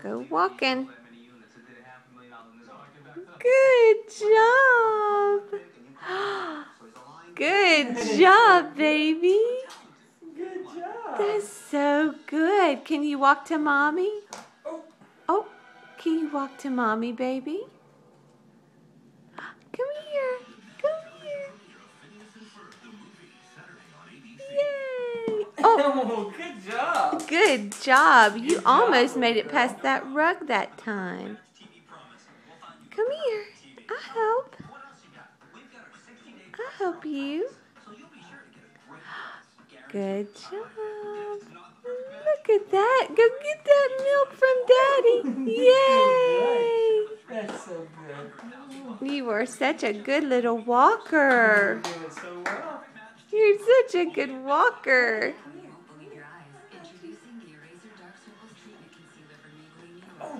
Go walking. Good job. Good job, baby. Good job. That's so good. Can you walk to mommy? Oh, can you walk to mommy, baby? Come here. Come here. Yay. Oh, good job. Good job. You Good almost job, made it girl. past that rug that time. Come here. I'll help. I'll help you. Good job. Look at that. Go get that milk from Daddy. Yay. That's so good. You are such a good little walker. You're doing so well. You're such a good walker.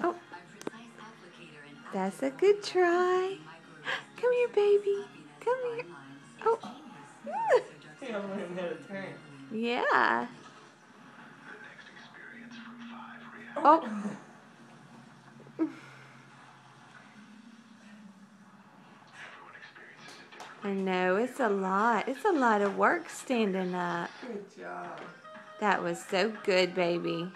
Oh, that's a good try. Come here, baby. Come here. Oh. You don't even know how to turn. Yeah. Oh. I know, it's a lot. It's a lot of work standing up. Good job. That was so good, baby.